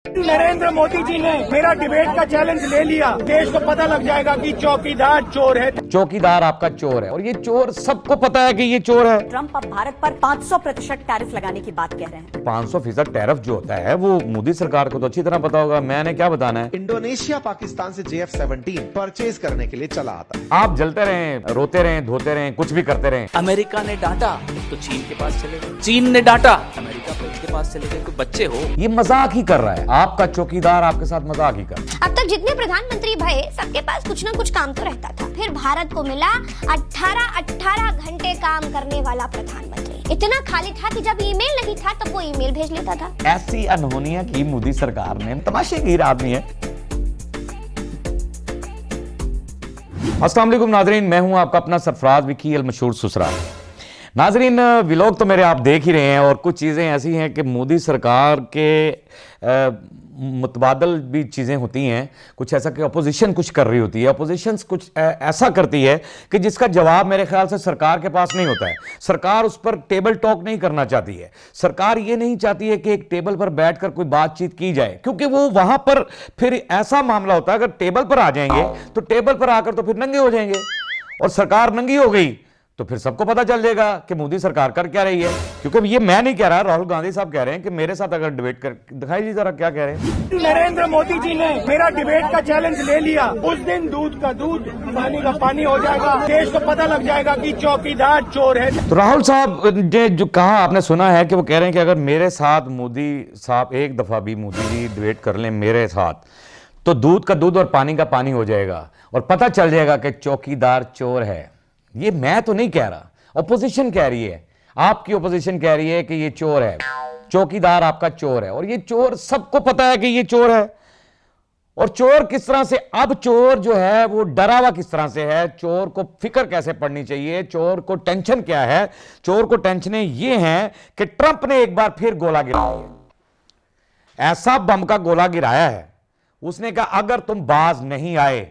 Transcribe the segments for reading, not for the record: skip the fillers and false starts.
नरेंद्र मोदी जी ने मेरा डिबेट का चैलेंज ले लिया। देश को पता लग जाएगा कि चौकीदार चोर है। चौकीदार आपका चोर है और ये चोर सबको पता है कि ये चोर है। ट्रंप अब भारत पर 500% टैरिफ लगाने की बात कह रहे हैं। 500% टैरिफ जो होता है वो मोदी सरकार को तो अच्छी तरह पता होगा। मैंने क्या बताना है। इंडोनेशिया पाकिस्तान से JF-17 परचेज करने के लिए चला आता। आप जलते रहें, रोते रहें, धोते रहें, कुछ भी करते रहें। अमेरिका ने डांटा तो चीन के पास चले गए, चीन ने डांटा अमेरिका के पास चले गए। कोई बच्चे हो, ये मजाक ही कर रहा है। आपका चौकीदार आपके साथ मजाक ही कर रहा है। अब तक जितने प्रधानमंत्री भये सबके पास कुछ ना कुछ काम तो रहता था। फिर भारत को मिला 18 घंटे काम करने वाला प्रधानमंत्री। इतना खाली था कि जब ईमेल नहीं था तो वो ईमेल भेज लेता था। ऐसी अनहोनियां की मोदी सरकार ने। तमाशेगीर आदमी है। अस्सलाम वालेकुम नाजरीन, मैं हूं आपका अपना सरफराज विकी अल मशहूर सुसरा। नाजरीन, व्लॉग तो मेरे आप देख ही रहे हैं और कुछ चीज़ें ऐसी हैं कि मोदी सरकार के मुतबादल भी चीज़ें होती हैं। कुछ ऐसा कि अपोजिशन कुछ कर रही होती है, अपोजिशन कुछ ऐसा करती है कि जिसका जवाब मेरे ख्याल से सरकार के पास नहीं होता है। सरकार उस पर टेबल टॉक नहीं करना चाहती है। सरकार ये नहीं चाहती है कि एक टेबल पर बैठकर कोई बातचीत की जाए, क्योंकि वो वहां पर फिर ऐसा मामला होता है, अगर टेबल पर आ जाएंगे तो टेबल पर आकर तो फिर नंगे हो जाएंगे और सरकार नंगी हो गई तो फिर सबको पता चल जाएगा कि मोदी सरकार कर क्या रही है। क्योंकि ये मैं नहीं कह रहा, राहुल गांधी साहब कह रहे हैं कि मेरे साथ अगर डिबेट कर दिखाई जी जरा क्या कह रहे हैं। नरेंद्र मोदी जी ने मेरा डिबेट का चैलेंज ले लिया। उस दिन दूध का दूध, पानी का पानी हो जाएगा। देश को पता लग जाएगा कि चौकीदार चोर है। तो राहुल साहब ने जो कहा आपने सुना है कि वो कह रहे हैं कि अगर मेरे साथ मोदी साहब एक दफा भी मोदी जी डिबेट कर लें मेरे साथ तो दूध का दूध और पानी का पानी हो जाएगा और पता चल जाएगा कि चौकीदार चोर है। ये मैं तो नहीं कह रहा, ऑपोजिशन कह रही है। आपकी ऑपोजिशन कह रही है कि ये चोर है, चौकीदार आपका चोर है और ये चोर सबको पता है कि ये चोर है। और चोर किस तरह से, अब चोर जो है वो डरा हुआ किस तरह से है, चोर को फिक्र कैसे पड़नी चाहिए, चोर को टेंशन क्या है। चोर को टेंशनें ये हैं कि ट्रंप ने एक बार फिर गोला गिराया है। ऐसा बम का गोला गिराया है, उसने कहा अगर तुम बाज नहीं आए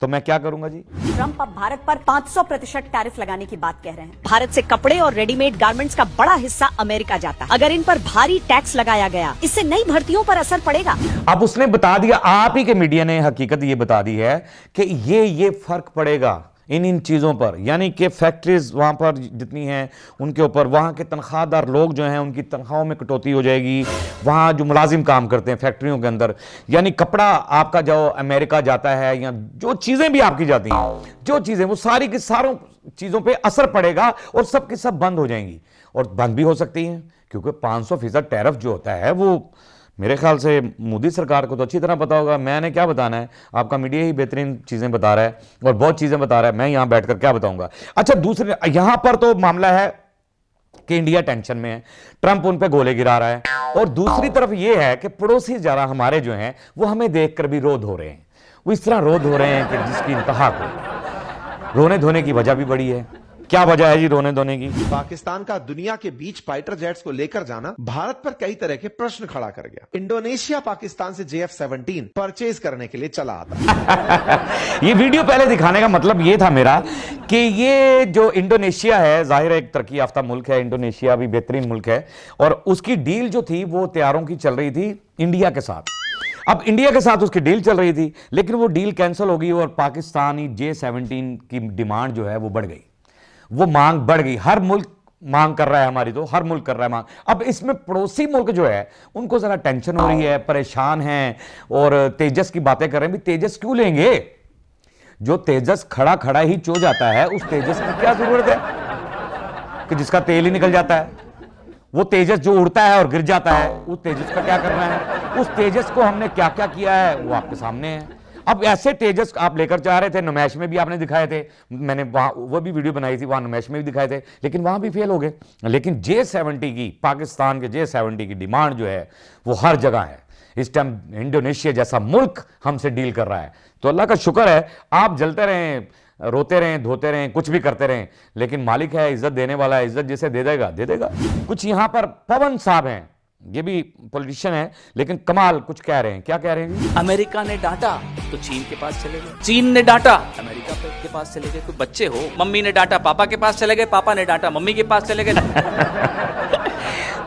तो मैं क्या करूंगा जी। ट्रंप अब भारत पर 500% टैरिफ लगाने की बात कह रहे हैं। भारत से कपड़े और रेडीमेड गारमेंट्स का बड़ा हिस्सा अमेरिका जाता है। अगर इन पर भारी टैक्स लगाया गया, इससे नई भर्तियों पर असर पड़ेगा। अब उसने बता दिया, आप ही के मीडिया ने हकीकत ये बता दी है कि ये फर्क पड़ेगा इन चीज़ों पर, यानी कि फैक्ट्रीज वहाँ पर जितनी हैं उनके ऊपर, वहाँ के तनख्वाहदार लोग जो हैं उनकी तनख्वाहों में कटौती हो जाएगी। वहाँ जो मुलाजिम काम करते हैं फैक्ट्रियों के अंदर, यानी कपड़ा आपका जो अमेरिका जाता है या जो चीज़ें भी आपकी जाती हैं, जो चीज़ें वो सारी की सारों चीज़ों पर असर पड़ेगा और सब की सब बंद हो जाएंगी और बंद भी हो सकती हैं। क्योंकि 500% टैरिफ जो होता है वो मेरे ख्याल से मोदी सरकार को तो अच्छी तरह पता होगा। मैंने क्या बताना है, आपका मीडिया ही बेहतरीन चीज़ें बता रहा है और बहुत चीज़ें बता रहा है। मैं यहाँ बैठकर क्या बताऊंगा। अच्छा, दूसरे यहाँ पर तो मामला है कि इंडिया टेंशन में है, ट्रंप उन पे गोले गिरा रहा है और दूसरी तरफ यह है कि पड़ोसी जरा हमारे जो हैं वो हमें देखकर भी रोध हो रहे हैं। वो इस तरह रोध हो रहे हैं कि जिसकी इंतहा को। रोने धोने की वजह भी बड़ी है। क्या वजह है जी रोने धोने की? पाकिस्तान का दुनिया के बीच फाइटर जेट्स को लेकर जाना भारत पर कई तरह के प्रश्न खड़ा कर गया। इंडोनेशिया पाकिस्तान से JF-17 परचेज करने के लिए चला आता। ये वीडियो पहले दिखाने का मतलब ये था मेरा कि ये जो इंडोनेशिया है, जाहिर है एक तरक्की याफ्ता मुल्क है, इंडोनेशिया भी बेहतरीन मुल्क है और उसकी डील जो थी वो तैयारों की चल रही थी इंडिया के साथ। अब इंडिया के साथ उसकी डील चल रही थी, लेकिन वो डील कैंसिल हो गई और पाकिस्तानी J-17 की डिमांड जो है वो बढ़ गई, वो मांग बढ़ गई। हर मुल्क मांग कर रहा है, हमारी तो हर मुल्क कर रहा है मांग। अब इसमें पड़ोसी मुल्क जो है उनको जरा टेंशन हो रही है, परेशान हैं और तेजस की बातें कर रहे हैं। भी तेजस क्यों लेंगे? जो तेजस खड़ा खड़ा ही चो जाता है, उस तेजस की क्या जरूरत है कि जिसका तेल ही निकल जाता है। वो तेजस जो उड़ता है और गिर जाता है, उस तेजस का क्या करना है? उस तेजस को हमने क्या क्या किया है वो आपके सामने है। अब ऐसे तेजस आप लेकर जा रहे थे, नुमाइश में भी आपने दिखाए थे, मैंने वहाँ वो भी वीडियो बनाई थी, वहाँ नुमाइश में भी दिखाए थे, लेकिन वहाँ भी फेल हो गए। लेकिन J-70 की, पाकिस्तान के J-70 की डिमांड जो है वो हर जगह है। इस टाइम इंडोनेशिया जैसा मुल्क हमसे डील कर रहा है। तो अल्लाह का शुक्र है, आप जलते रहें, रोते रहें, धोते रहें, कुछ भी करते रहें, लेकिन मालिक है, इज्जत देने वाला है, इज्जत जिसे दे देगा दे देगा। कुछ यहाँ पर पवन साहब हैं, ये भी पॉलिटिशियन है, लेकिन कमाल कुछ कह रहे हैं। क्या कह रहे हैं जी? अमेरिका ने डांटा तो चीन के पास चले गए, चीन ने डांटा अमेरिका के पास चले गए। कोई बच्चे हो, मम्मी ने डांटा पापा के पास चले गए, पापा ने डांटा मम्मी के पास चले गए।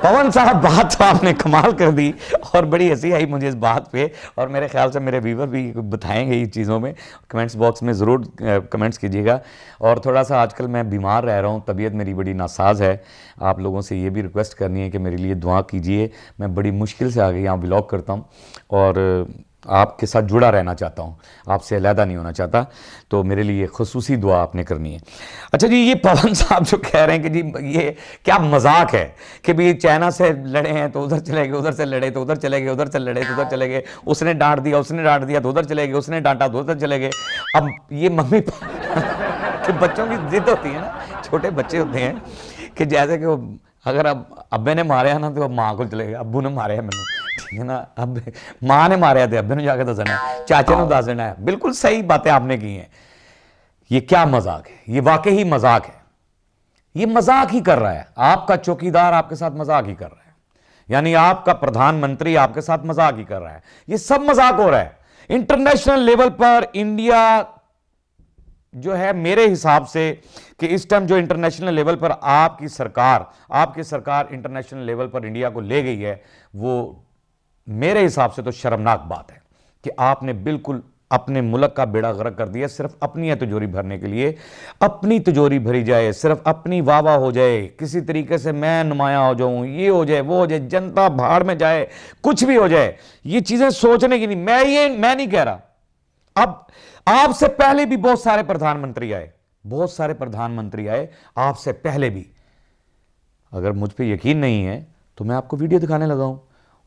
पवन साहब, बात तो आपने कमाल कर दी और बड़ी हंसी आई मुझे इस बात पे, और मेरे ख्याल से मेरे व्यूवर भी बताएंगे इन चीज़ों में। कमेंट्स बॉक्स में ज़रूर कमेंट्स कीजिएगा। और थोड़ा सा आजकल मैं बीमार रह रहा हूँ, तबीयत मेरी बड़ी नासाज है। आप लोगों से ये भी रिक्वेस्ट करनी है कि मेरे लिए दुआ कीजिए। मैं बड़ी मुश्किल से आगे यहाँ व्लॉग करता हूँ और आपके साथ जुड़ा रहना चाहता हूँ, आपसे अलहदा नहीं होना चाहता, तो मेरे लिए खुसूसी दुआ आपने करनी है। अच्छा जी, ये पवन साहब जो कह रहे हैं कि जी ये क्या मजाक है कि भी चाइना से लड़े हैं तो उधर चले गए, उधर से लड़े तो उधर चले गए, उधर से लड़े तो उधर चले गए, उसने डांट दिया तो उधर चले गए, उसने डांटा तो उधर चले गए। अब ये मम्मी कि बच्चों की जिद होती है ना, छोटे बच्चे होते हैं कि जैसे कि वो अगर अब अब्बे ने मारे ना तो अब माँ को चले गए, अब्बू ने मारे है मैंने, ठीक है ना, अब माँ ने मारे थे, अब्बे ने जाके दसना है, चाचे ने दस देना है। बिल्कुल सही बातें आपने की हैं। ये क्या मजाक है, ये वाकई ही मजाक है। ये मजाक ही कर रहा है, आपका चौकीदार आपके साथ मजाक ही कर रहा है, यानी आपका प्रधानमंत्री आपके साथ मजाक ही कर रहा है। ये सब मजाक हो रहा है। इंटरनेशनल लेवल पर इंडिया जो है, मेरे हिसाब से कि इस टाइम जो इंटरनेशनल लेवल पर आपकी सरकार इंटरनेशनल लेवल पर इंडिया को ले गई है, वो मेरे हिसाब से तो शर्मनाक बात है कि आपने बिल्कुल अपने मुल्क का बेड़ा गर्क कर दिया सिर्फ अपनी तिजोरी भरने के लिए। अपनी तिजोरी भरी जाए, सिर्फ अपनी वाह हो जाए, किसी तरीके से मैं नुमाया हो जाऊं, ये हो जाए, वो हो जाए, जनता भाड़ में जाए, कुछ भी हो जाए, ये चीजें सोचने की नहीं। मैं नहीं कह रहा। अब आपसे पहले भी बहुत सारे प्रधानमंत्री आए, आपसे पहले भी। अगर मुझ पे यकीन नहीं है तो मैं आपको वीडियो दिखाने लगा हूं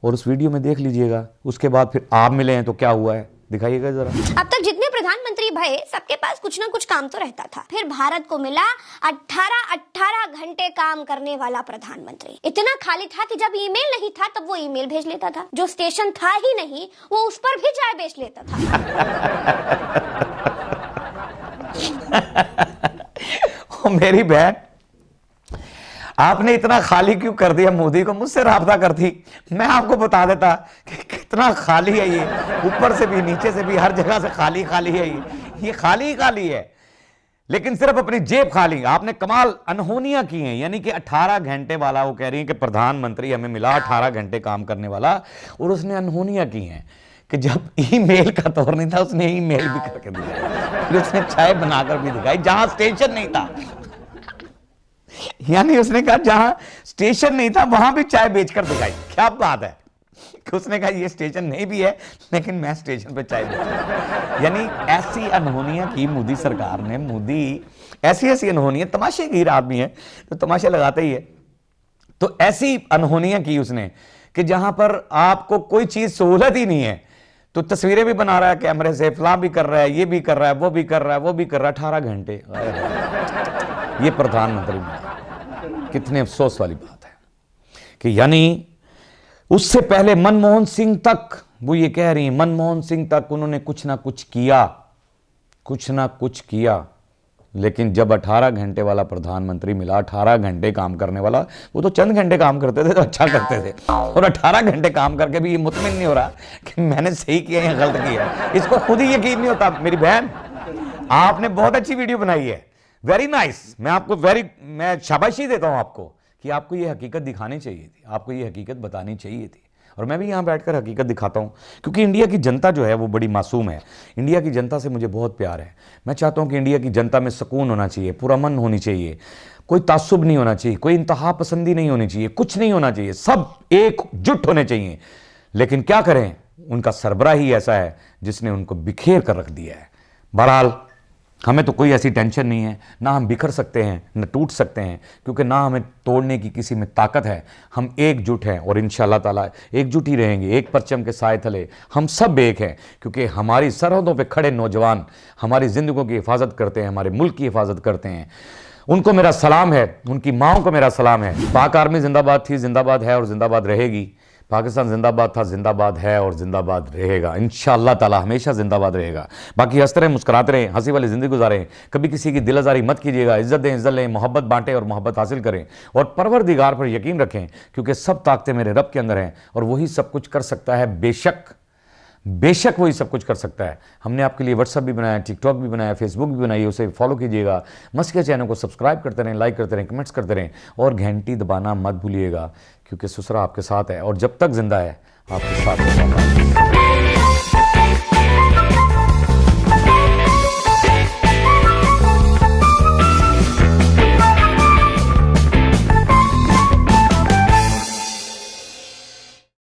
और उस वीडियो में देख लीजिएगा। उसके बाद फिर आप मिले हैं तो क्या हुआ है, दिखाइएगा जरा। अब तक जितने प्रधानमंत्री भये सबके पास कुछ ना कुछ काम तो रहता था। फिर भारत को मिला 18 घंटे काम करने वाला प्रधानमंत्री। इतना खाली था कि जब ईमेल नहीं था तब वो ईमेल भेज लेता था, जो स्टेशन था ही नहीं वो उस पर भी चाय बेच लेता था। ओ मेरी बहन, आपने इतना खाली क्यों कर दिया मोदी को? मुझसे राब्ता करती, मैं आपको बता देता कि कितना खाली है ये, ऊपर से भी नीचे से भी हर जगह से खाली है ये खाली ही खाली है, लेकिन सिर्फ अपनी जेब खाली। आपने कमाल अनहोनियां की हैं, यानी कि 18 घंटे वाला, वो कह रही है कि प्रधानमंत्री हमें मिला 18 घंटे काम करने वाला, और उसने अनहोनियां की हैं कि जब ईमेल का दौर नहीं था उसने ईमेल भी करके दिया, फिर उसने चाय बनाकर भी दिखाई जहां स्टेशन नहीं था। यानी उसने कहा जहां स्टेशन नहीं था वहां भी चाय बेचकर दिखाई। क्या बात है कि उसने कहा ये स्टेशन नहीं भी है लेकिन मैं स्टेशन पे चाय बेचूं। यानी ऐसी अनहोनियां की मोदी सरकार ने। मोदी ऐसी अनहोनियां, तमाशेगीर आदमी है तो तमाशे लगाता ही है, तो ऐसी अनहोनियां की उसने कि जहां पर आपको कोई चीज सहूलत ही नहीं है, तो तस्वीरें भी बना रहा है कैमरे से, फलां भी कर रहा है, ये भी कर रहा है, वो भी कर रहा है, वो भी कर रहा है। 18 घंटे ये प्रधानमंत्री मिला। कितने अफसोस वाली बात है कि यानी उससे पहले मनमोहन सिंह तक, वो ये कह रही हैं मनमोहन सिंह तक उन्होंने कुछ ना कुछ किया, लेकिन जब 18 घंटे वाला प्रधानमंत्री मिला, 18 घंटे काम करने वाला, वो तो चंद घंटे काम करते थे तो अच्छा करते थे, और 18 घंटे काम करके भी ये मुतमिन नहीं हो रहा कि मैंने सही किया या गलत किया। इसको खुद ही यकीन नहीं होता। मेरी बहन, आपने बहुत अच्छी वीडियो बनाई है, वेरी नाइस। मैं शाबाशी देता हूं आपको कि आपको ये हकीकत दिखानी चाहिए थी, आपको ये हकीकत बतानी चाहिए थी, और मैं भी यहां बैठकर हकीकत दिखाता हूं, क्योंकि इंडिया की जनता जो है वो बड़ी मासूम है। इंडिया की जनता से मुझे बहुत प्यार है। मैं चाहता हूं कि इंडिया की जनता में सुकून होना चाहिए, पुरअमन होनी चाहिए, कोई तासुब नहीं होना चाहिए, कोई इंतहा पसंदी नहीं होनी चाहिए, कुछ नहीं होना चाहिए, सब एकजुट होने चाहिए। लेकिन क्या करें, उनका सरबराह ही ऐसा है जिसने उनको बिखेर कर रख दिया है। बहरहाल हमें तो कोई ऐसी टेंशन नहीं है, ना हम बिखर सकते हैं न टूट सकते हैं, क्योंकि ना हमें तोड़ने की किसी में ताकत है। हम एकजुट हैं और इंशाअल्लाह ताला एकजुट ही रहेंगे। एक परचम के साए तले हम सब एक हैं, क्योंकि हमारी सरहदों पे खड़े नौजवान हमारी ज़िंदगियों की हिफाजत करते हैं, हमारे मुल्क की हिफाजत करते हैं। उनको मेरा सलाम है, उनकी माओं को मेरा सलाम है। पाक आर्मी जिंदाबाद थी, जिंदाबाद है और जिंदाबाद रहेगी। पाकिस्तान जिंदाबाद था, जिंदाबाद है और जिंदाबाद रहेगा। इंशाअल्लाह ताला हमेशा जिंदाबाद रहेगा। बाकी हंसते रहें, मुस्कुराते रहें, हंसी वाली जिंदगी गुजारें, कभी किसी की दिल आज़ारी मत कीजिएगा। इज्जत दें, इज्जत लें, मोहब्बत बांटें और मोहब्बत हासिल करें, और परवरदिगार पर यकीन रखें, क्योंकि सब ताकतें मेरे रब के अंदर हैं और वही सब कुछ कर सकता है। बेशक वही सब कुछ कर सकता है। हमने आपके लिए व्हाट्सअप भी बनाया, टिकटॉक भी बनाया, फेसबुक भी बनाई, उसे फॉलो कीजिएगा। मस्के चैनल को सब्सक्राइब करते रहें, लाइक करते रहें, कमेंट्स करते रहें, और घंटी दबाना मत भूलिएगा, क्योंकि ससुरा आपके साथ है और जब तक जिंदा है आपके साथ रहेगा।